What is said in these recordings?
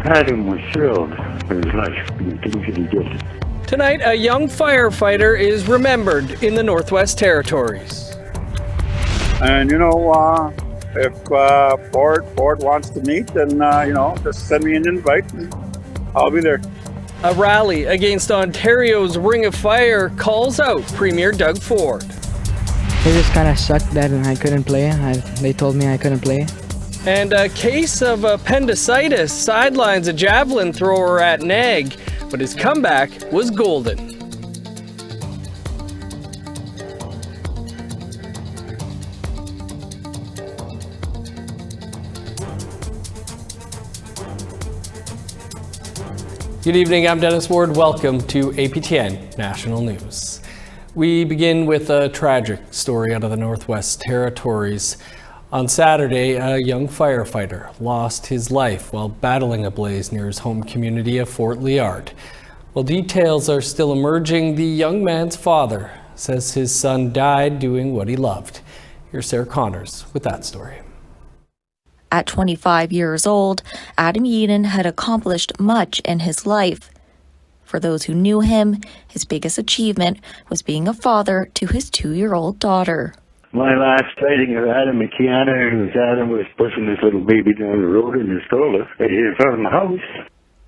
Adam was thrilled with his life and the things that he did. Tonight, a young firefighter is remembered in the Northwest Territories. And if Ford wants to meet, then just send me an invite and I'll be there. A rally against Ontario's Ring of Fire calls out Premier Doug Ford. It just kind of sucked that I couldn't play. They told me I couldn't play. And a case of appendicitis sidelines a javelin thrower at Neg, but his comeback was golden. Good evening, I'm Dennis Ward. Welcome to APTN National News. We begin with a tragic story out of the Northwest Territories. On Saturday, a young firefighter lost his life while battling a blaze near his home community of Fort Liard. While details are still emerging, the young man's father says his son died doing what he loved. Here's Sarah Connors with that story. At 25 years old, Adam Yeadon had accomplished much in his life. For those who knew him, his biggest achievement was being a father to his 2-year-old daughter. My last sighting of Adam McKeana, Adam was pushing this little baby down the road in his stroller right here in front of my house.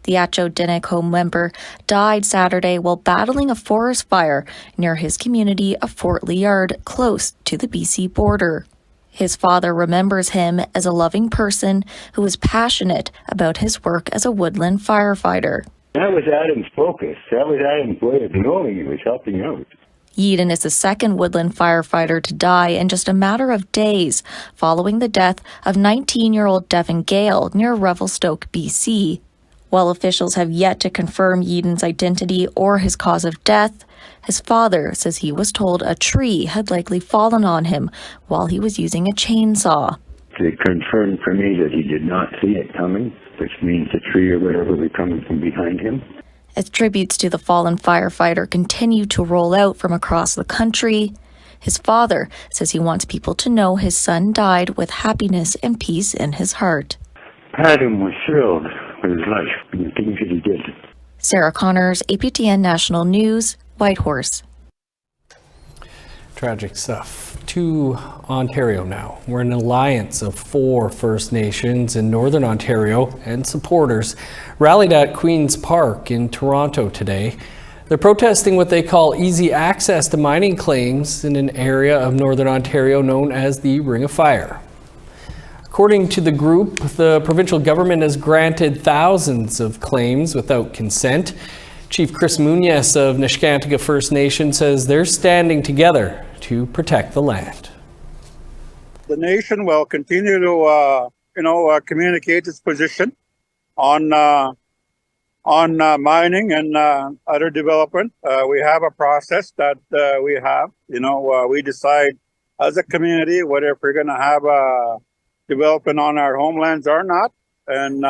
The Atcho-Dinnick home member died Saturday while battling a forest fire near his community of Fort Liard, close to the BC border. His father remembers him as a loving person who was passionate about his work as a woodland firefighter. That was Adam's focus. That was Adam's way of knowing he was helping out. Yeadon is the second woodland firefighter to die in just a matter of days following the death of 19-year-old Devin Gale near Revelstoke, BC. While officials have yet to confirm Yeadon's identity or his cause of death, his father says he was told a tree had likely fallen on him while he was using a chainsaw. They confirmed for me that he did not see it coming, which means the tree or whatever was coming from behind him. As tributes to the fallen firefighter continue to roll out from across the country, his father says he wants people to know his son died with happiness and peace in his heart. Adam was thrilled with his life and the things that he did. Sarah Connors, APTN National News, Whitehorse. Tragic stuff. To Ontario now. We're an alliance of 4 First Nations in Northern Ontario and supporters rallied at Queen's Park in Toronto today. They're protesting what they call easy access to mining claims in an area of Northern Ontario known as the Ring of Fire. According to the group, the provincial government has granted thousands of claims without consent. Chief Chris Munoz of Neskantaga First Nation says they're standing together to protect the land. The nation will continue to, communicate its position on mining and other development. We have a process that we have. We decide as a community whether if we're going to have a development on our homelands or not. And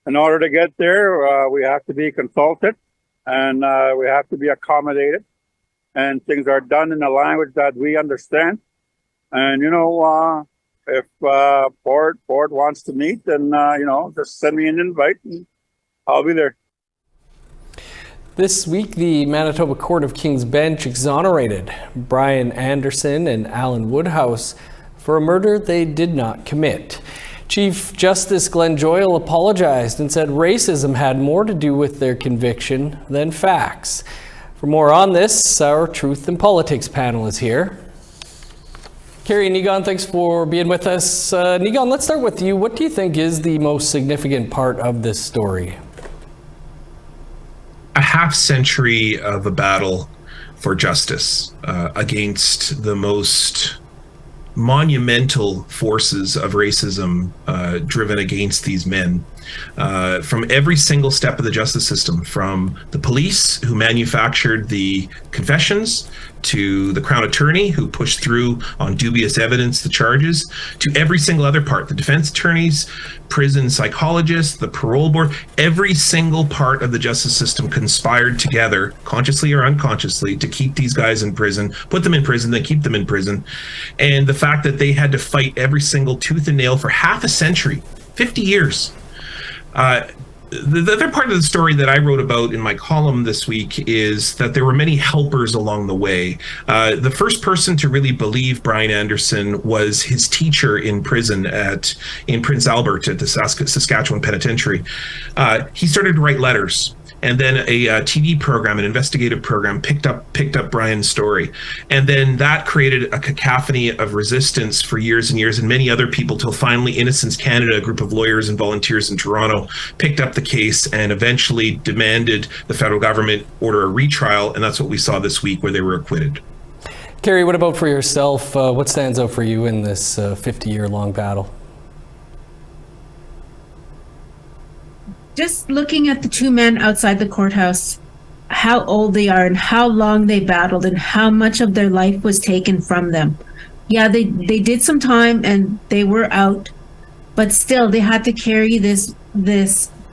in order to get there, we have to be consulted and we have to be accommodated. And things are done in a language that we understand. And, if Ford wants to meet, then, just send me an invite and I'll be there. This week, the Manitoba Court of King's Bench exonerated Brian Anderson and Alan Woodhouse for a murder they did not commit. Chief Justice Glenn Joyal apologized and said racism had more to do with their conviction than facts. For more on this, our Truth and Politics panel is here. Carrie Nigon, thanks for being with us. Nigon, let's start with you. What do you think is the most significant part of this story? A half century of a battle for justice against the most monumental forces of racism driven against these men from every single step of the justice system, from the police who manufactured the confessions to the Crown Attorney who pushed through on dubious evidence the charges, to every single other part, the defense attorneys, prison psychologists, the parole board. Every single part of the justice system conspired together, consciously or unconsciously, to keep these guys in prison, put them in prison, then keep them in prison. And the fact that they had to fight every single tooth and nail for half a century, 50 years, the other part of the story that I wrote about in my column this week is that there were many helpers along the way. The first person to really believe Brian Anderson was his teacher in prison in Prince Albert at the Saskatchewan Penitentiary. He started to write letters. And then a TV program, an investigative program, picked up Brian's story, and then that created a cacophony of resistance for years and years, and many other people, till finally Innocence Canada, a group of lawyers and volunteers in Toronto, picked up the case and eventually demanded the federal government order a retrial, and that's what we saw this week, where they were acquitted. Carrie, what about for yourself? What stands out for you in this 50-year-long battle? Just looking at the two men outside the courthouse, how old they are and how long they battled and how much of their life was taken from them. Yeah, they did some time and they were out, but still they had to carry this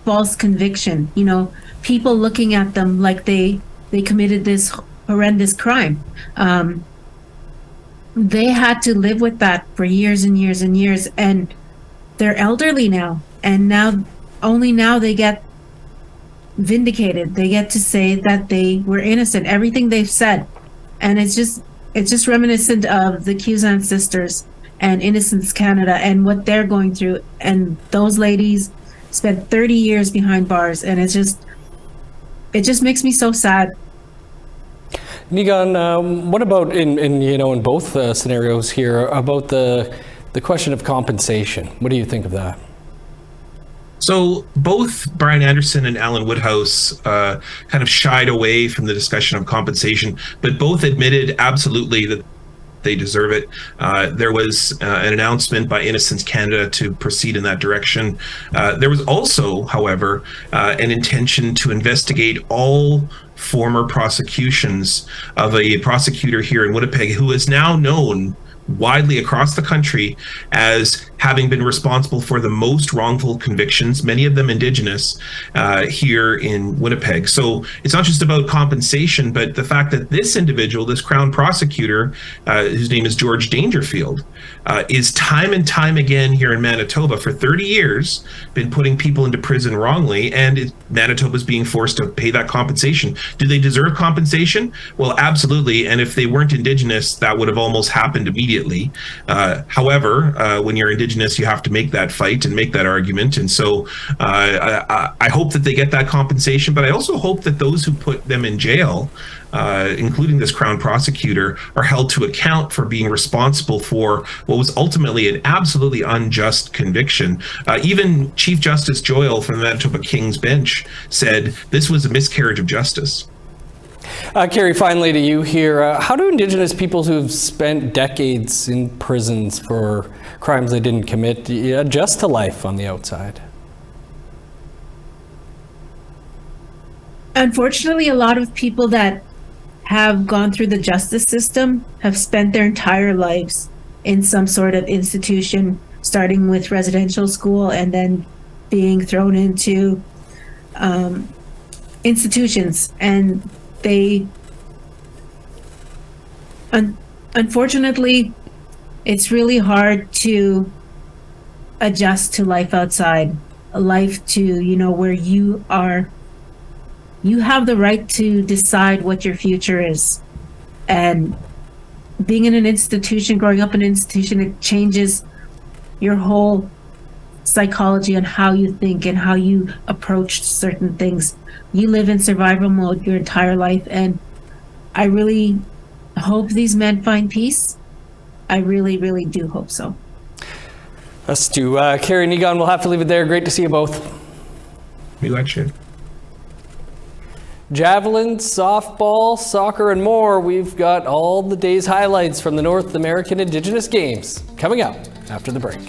false conviction. You know, people looking at them like they committed this horrendous crime. They had to live with that for years and years and years, and they're elderly now, and only now they get vindicated. They get to say that they were innocent, everything they've said. And it's just reminiscent of the Cusan sisters and Innocence Canada and what they're going through. And those ladies spent 30 years behind bars, and it just makes me so sad. Nigan, what about in both scenarios here about the question of compensation? What do you think of that? So both Brian Anderson and Alan Woodhouse kind of shied away from the discussion of compensation, but both admitted absolutely that they deserve it. There was an announcement by Innocence Canada to proceed in that direction. There was also, however, an intention to investigate all former prosecutions of a prosecutor here in Winnipeg who is now known widely across the country as having been responsible for the most wrongful convictions, many of them Indigenous, here in Winnipeg. So it's not just about compensation, but the fact that this individual, this Crown prosecutor, whose name is George Dangerfield, is time and time again here in Manitoba for 30 years, been putting people into prison wrongly, and Manitoba's being forced to pay that compensation. Do they deserve compensation? Well, absolutely. And if they weren't Indigenous, that would have almost happened immediately. However, when you're Indigenous, you have to make that fight and make that argument. And so I hope that they get that compensation, but I also hope that those who put them in jail, including this Crown prosecutor, are held to account for being responsible for what was ultimately an absolutely unjust conviction. Even Chief Justice Joyle from the Manitoba King's Bench said this was a miscarriage of justice. Carrie, finally to you here. How do Indigenous peoples who've spent decades in prisons for crimes they didn't commit adjust to life on the outside? Unfortunately, a lot of people that have gone through the justice system have spent their entire lives in some sort of institution, starting with residential school and then being thrown into institutions. And they, unfortunately, it's really hard to adjust to life outside, a life to, where you have the right to decide what your future is. And being in an institution, growing up in an institution, it changes your whole psychology on how you think and how you approach certain things. You live in survival mode your entire life, and I really hope these men find peace. I really, really do hope so. Us too. Carrie, Nigan, we'll have to leave it there. Great to see you both. We like you. Javelin, softball, soccer, and more. We've got all the day's highlights from the North American Indigenous Games coming up after the break.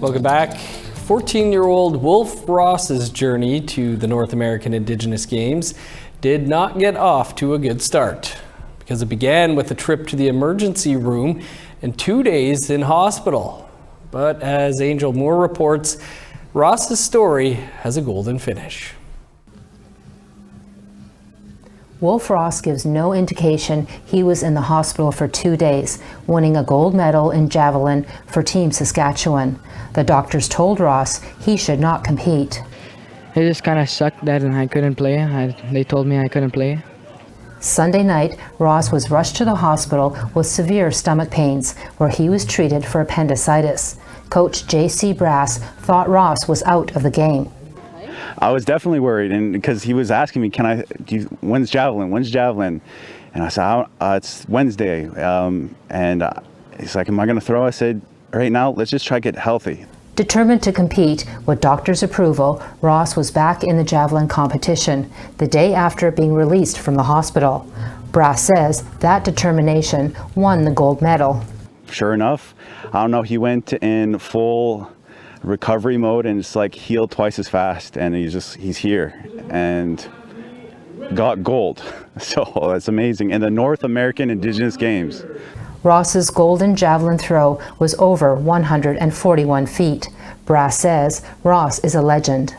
Welcome back. 14-year-old Wolf Ross's journey to the North American Indigenous Games did not get off to a good start because it began with a trip to the emergency room and 2 days in hospital. But as Angel Moore reports, Ross's story has a golden finish. Wolf Ross gives no indication he was in the hospital for 2 days, winning a gold medal in Javelin for Team Saskatchewan. The doctors told Ross he should not compete. It just kind of sucked that I couldn't play. They told me I couldn't play. Sunday night, Ross was rushed to the hospital with severe stomach pains, where he was treated for appendicitis. Coach J.C. Brass thought Ross was out of the game. I was definitely worried, and because he was asking me, when's Javelin? And I said, it's Wednesday. And he's like, am I going to throw? I said, right now, let's just try to get healthy. Determined to compete, with doctors' approval, Ross was back in the Javelin competition the day after being released from the hospital. Brass says that determination won the gold medal. Sure enough, I don't know, he went in full recovery mode and just like healed twice as fast, and he's here and got gold. So that's amazing in the North American Indigenous Games. Ross's golden javelin throw was over 141 feet. Brass says Ross is a legend.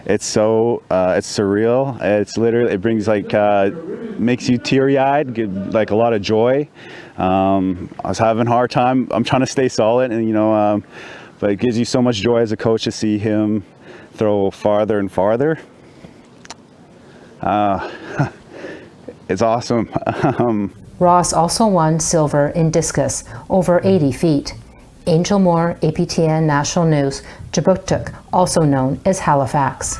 It's so it's surreal. It's literally, it brings makes you teary-eyed, like a lot of joy. I was having a hard time. I'm trying to stay solid, and but it gives you so much joy as a coach to see him throw farther and farther. It's awesome. Ross also won silver in discus, over 80 feet. Angel Moore, APTN National News, Javelin, also known as Halifax.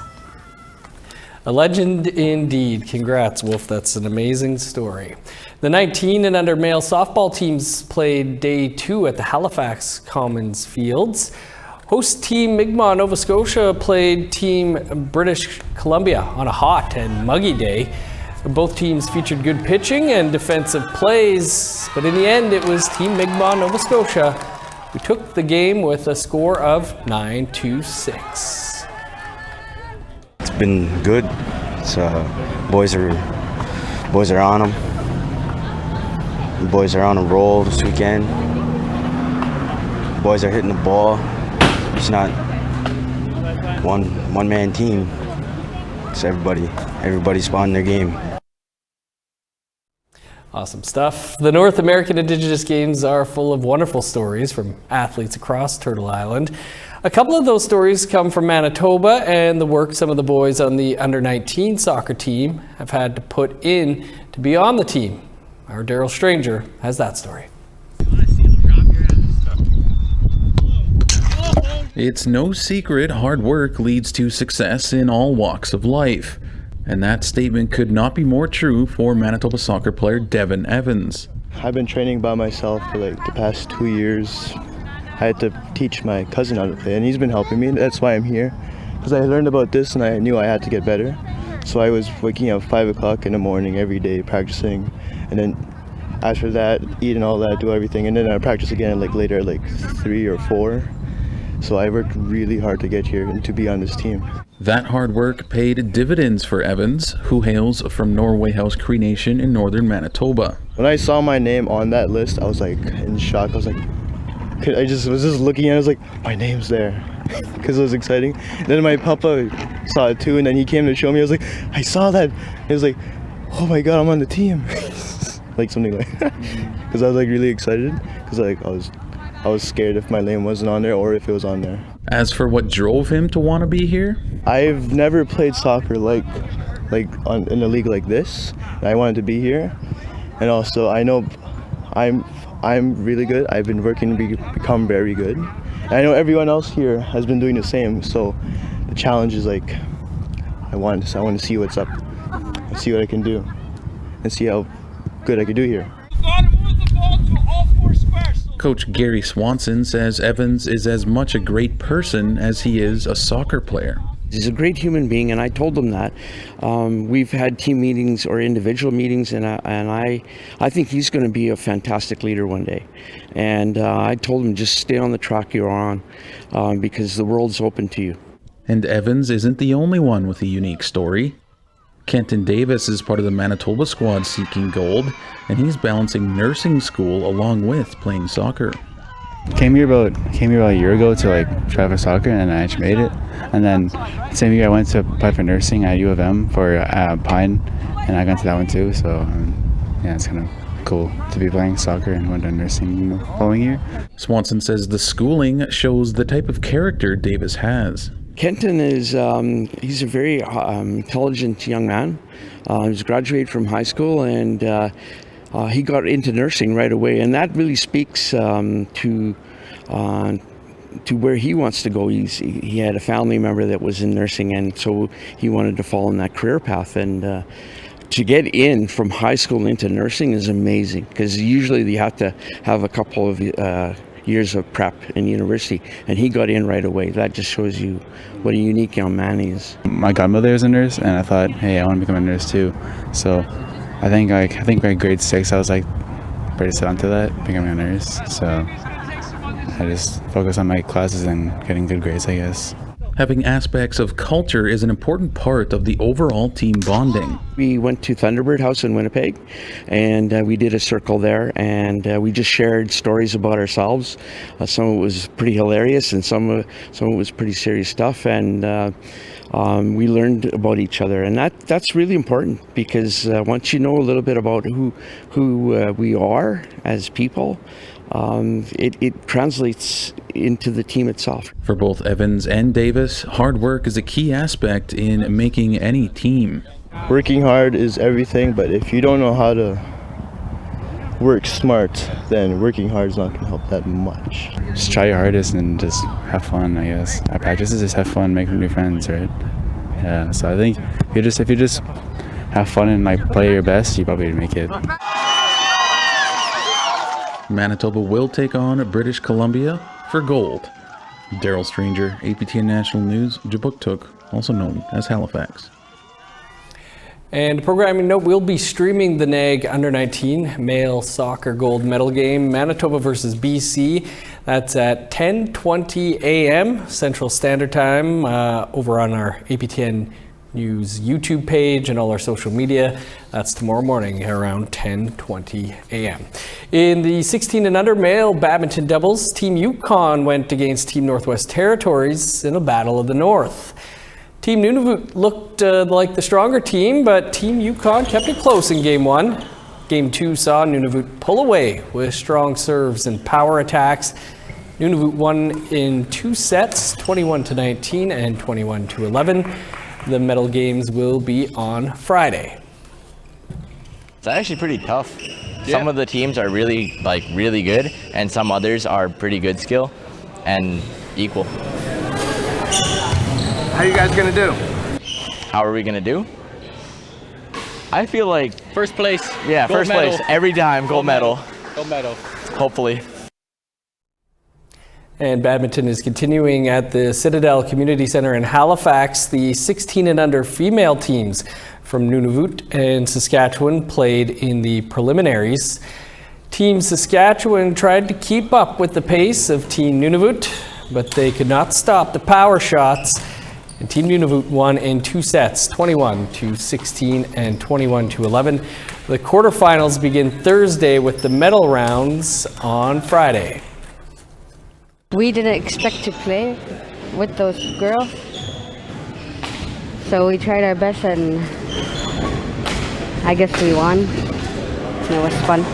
A legend indeed. Congrats, Wolf. That's an amazing story. The 19 and under male softball teams played day 2 at the Halifax Commons Fields. Host team Mi'kmaq, Nova Scotia played team British Columbia on a hot and muggy day. Both teams featured good pitching and defensive plays, but in the end it was team Mi'kmaq, Nova Scotia who took the game with a score of 9-6. It's been good. It's, boys are on them. Boys are on a roll this weekend. Boys are hitting the ball. It's not one man team. It's everybody's spawning their game. Awesome stuff. The North American Indigenous Games are full of wonderful stories from athletes across Turtle Island. A couple of those stories come from Manitoba and the work some of the boys on the under-19 soccer team have had to put in to be on the team. Our Daryl Stranger has that story. It's no secret hard work leads to success in all walks of life. And that statement could not be more true for Manitoba soccer player Devin Evans. I've been training by myself for the past 2 years. I had to teach my cousin how to play, and he's been helping me. That's why I'm here, because I learned about this and I knew I had to get better. So I was waking up 5 o'clock in the morning every day practicing, and then after that, eat and all that, do everything, and then I practice again later at 3 or 4. So I worked really hard to get here and to be on this team. That hard work paid dividends for Evans, who hails from Norway House Cree Nation in northern Manitoba. When I saw my name on that list, I was in shock. I was I was just looking at it, I was like, my name's there, because it was exciting. And then my papa saw it too, and then he came to show me. I was like, I saw that. He was like, oh my God, I'm on the team. Something like that. Because I was really excited, because I was scared if my name wasn't on there or if it was on there. As for what drove him to want to be here? I've never played soccer in a league like this. And I wanted to be here, and also I know I'm really good. I've been working to become very good. And I know everyone else here has been doing the same. So the challenge is I want to see what's up, and see what I can do, and see how good I can do here. Coach Gary Swanson says Evans is as much a great person as he is a soccer player. He's a great human being, and I told him that. We've had team meetings or individual meetings, and I think he's going to be a fantastic leader one day. And I told him, just stay on the track you're on, because the world's open to you. And Evans isn't the only one with a unique story. Kenton Davis is part of the Manitoba squad seeking gold, and he's balancing nursing school along with playing soccer. Came here about a year ago to like try for soccer, and I actually made it. And then same year I went to apply for nursing at U of M for Pine, and I got into that one too. So yeah, it's kind of cool to be playing soccer and went to nursing the following year. Swanson says the schooling shows the type of character Davis has. Kenton is he's a very intelligent young man. He's graduated from high school, and he got into nursing right away, and that really speaks to where he wants to go. He had a family member that was in nursing, and so he wanted to follow in that career path. And to get in from high school into nursing is amazing, because usually you have to have a couple of years of prep in university, and he got in right away. That just shows you what a unique young man he is. My godmother is a nurse, and I thought, hey, I want to become a nurse too. So I think by grade 6 I was like pretty set onto that, becoming a nurse. So I just focus on my classes and getting good grades, I guess. Having aspects of culture is an important part of the overall team bonding. We went to Thunderbird House in Winnipeg, and we did a circle there, and we just shared stories about ourselves. Some of it was pretty hilarious, and some of it was pretty serious stuff, and we learned about each other, and that's really important, because once you know a little bit about who we are as people, it translates into the team itself. For both Evans and Davis, hard work is a key aspect in making any team. Working hard is everything, but if you don't know how to work smart, then working hard is not going to help that much. Just try your hardest and just have fun, I guess. At practices, just have fun, make new friends, right? Yeah, so I think if you just have fun and like play your best, you probably make it. Manitoba will take on British Columbia for gold. Daryl Stranger, APTN National News, Jabuktuk, also known as Halifax. And programming note, we'll be streaming the NAG Under-19 male soccer gold medal game, Manitoba versus BC. That's at 10:20 a.m. Central Standard Time over on our APTN News YouTube page and all our social media. That's tomorrow morning around 10:20 a.m. In the 16 and under male badminton doubles, Team Yukon went against Team Northwest Territories in a battle of the North. Team Nunavut looked like the stronger team, but Team Yukon kept it close in Game 1. Game 2 saw Nunavut pull away with strong serves and power attacks. Nunavut won in 2 sets, 21-19 and 21-11. The medal games will be on Friday. It's actually pretty tough. Yeah. Some of the teams are really good, and some others are pretty good skill and equal. How are you guys gonna do? How are we gonna do? I feel like first place. Yeah, first medal. Place every time. Gold medal. Gold medal. Hopefully. And badminton is continuing at the Citadel Community Centre in Halifax. The 16 and under female teams from Nunavut and Saskatchewan played in the preliminaries. Team Saskatchewan tried to keep up with the pace of Team Nunavut, but they could not stop the power shots. And Team Nunavut won in 2 sets, 21-16 and 21-11. The quarterfinals begin Thursday with the medal rounds on Friday. We didn't expect to play with those girls, so we tried our best, and I guess we won. It was fun.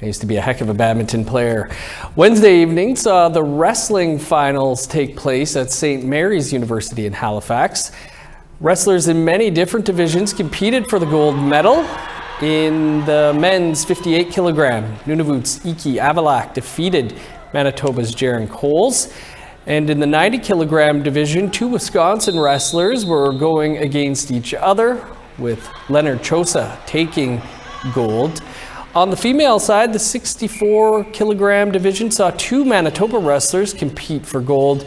I used to be a heck of a badminton player. Wednesday evening saw the wrestling finals take place at St. Mary's University in Halifax. Wrestlers in many different divisions competed for the gold medal. In the men's 58 kilogram, Nunavut's Iki Avalak defeated Manitoba's Jaron Coles. And in the 90 kilogram division, 2 Wisconsin wrestlers were going against each other, with Leonard Chosa taking gold. On the female side, the 64 kilogram division saw 2 Manitoba wrestlers compete for gold,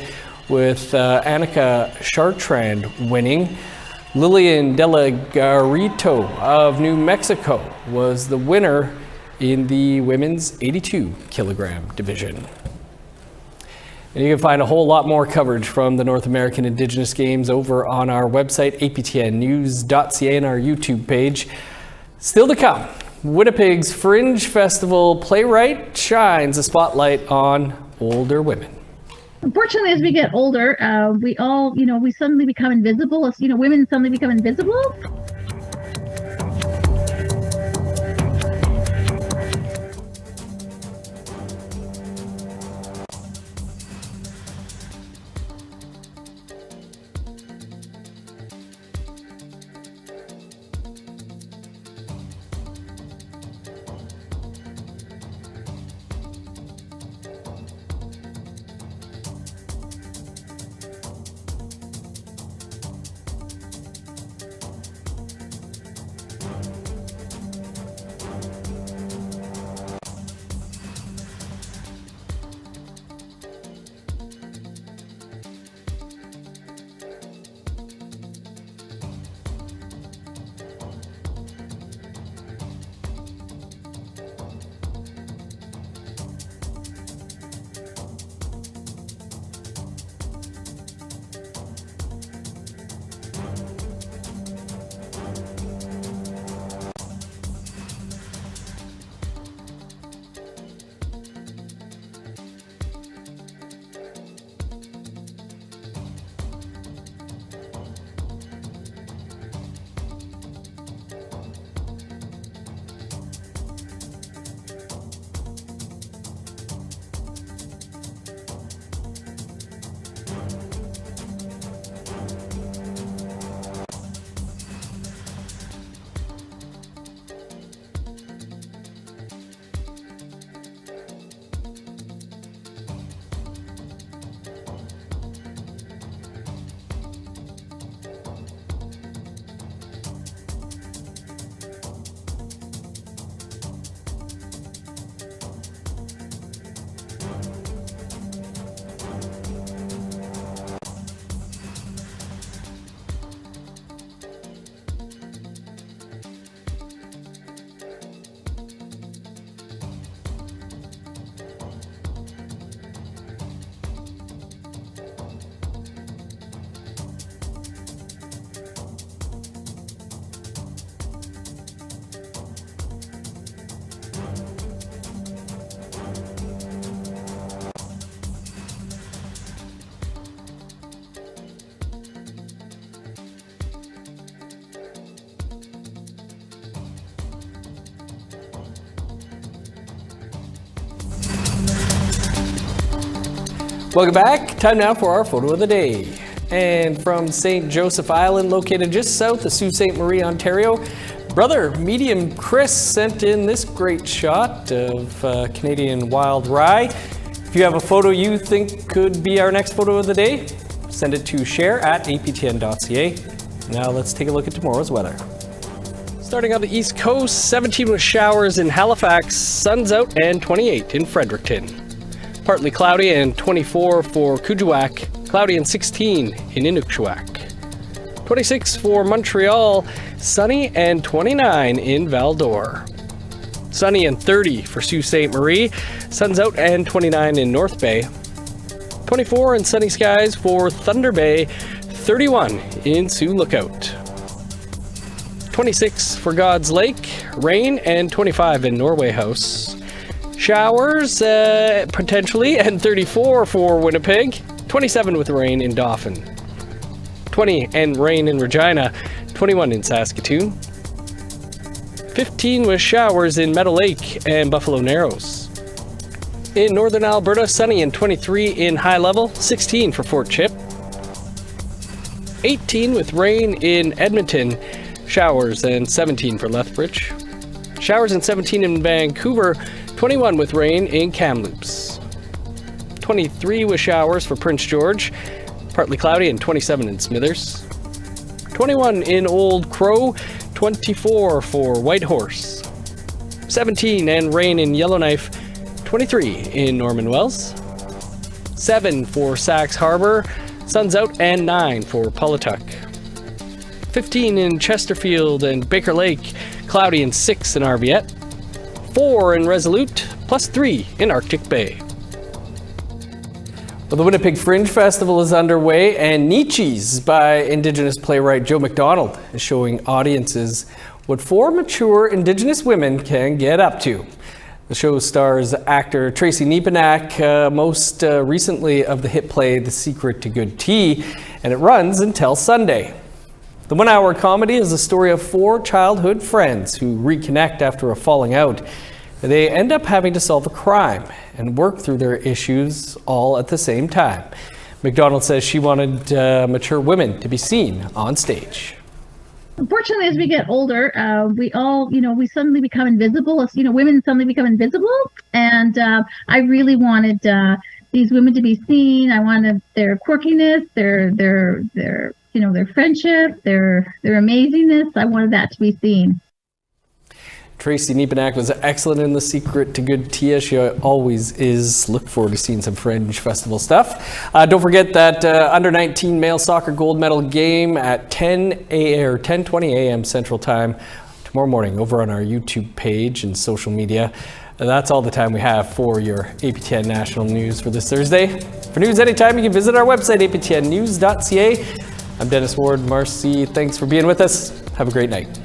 with Annika Chartrand winning. Lillian De La Garrito of New Mexico was the winner in the women's 82 kilogram division. And you can find a whole lot more coverage from the North American Indigenous Games over on our website, aptnnews.ca, and our YouTube page. Still to come, Winnipeg's Fringe Festival playwright shines a spotlight on older women. Unfortunately, as we get older, we all, we suddenly become invisible. As, women suddenly become invisible. Welcome back. Time now for our photo of the day. And from St. Joseph Island, located just south of Sault Ste. Marie, Ontario, brother Medium Chris sent in this great shot of Canadian wild rye. If you have a photo you think could be our next photo of the day, send it to share@aptn.ca. Now let's take a look at tomorrow's weather. Starting on the East Coast, 17 with showers in Halifax, sun's out, and 28 in Fredericton. Partly cloudy and 24 for Kuujjuaq, cloudy and 16 in Inukjuak. 26 for Montreal, sunny and 29 in Val-d'Or. Sunny and 30 for Sault Ste. Marie, sun's out and 29 in North Bay. 24 and sunny skies for Thunder Bay, 31 in Sioux Lookout. 26 for God's Lake, rain, and 25 in Norway House. Showers, potentially, and 34 for Winnipeg. 27 with rain in Dauphin. 20 and rain in Regina. 21 in Saskatoon. 15 with showers in Meadow Lake and Buffalo Narrows. In northern Alberta, sunny and 23 in High Level. 16 for Fort Chip. 18 with rain in Edmonton. Showers and 17 for Lethbridge. Showers and 17 in Vancouver. 21 with rain in Kamloops. 23 with showers for Prince George, partly cloudy, and 27 in Smithers. 21 in Old Crow, 24 for Whitehorse. 17 and rain in Yellowknife, 23 in Norman Wells. 7 for Sax Harbor, Sun's out and 9 for Pawlatuck. 15 in Chesterfield and Baker Lake, cloudy and 6 in Arviette. 4 in Resolute, plus 3 in Arctic Bay. Well, the Winnipeg Fringe Festival is underway, and Nietzsche's by Indigenous playwright Joe McDonald is showing audiences what 4 mature Indigenous women can get up to. The show stars actor Tracy Niepenak, most recently of the hit play The Secret to Good Tea, and it runs until Sunday. The 1-hour comedy is the story of 4 childhood friends who reconnect after a falling out. They end up having to solve a crime and work through their issues all at the same time. McDonald says she wanted mature women to be seen on stage. Unfortunately, as we get older, we all, we suddenly become invisible. Women suddenly become invisible. And I really wanted these women to be seen. I wanted their quirkiness, their friendship, their amazingness. I wanted that to be seen. Tracy Niepenak was excellent in The Secret to Good Tea. She always is. Look forward to seeing some Fringe Festival stuff. Don't forget that under 19 male soccer gold medal game at 10:20 a.m. Central Time tomorrow morning over on our YouTube page and social media. That's all the time we have for your APTN National News for this Thursday. For news anytime, you can visit our website, aptnnews.ca. I'm Dennis Ward. Marcy, thanks for being with us. Have a great night.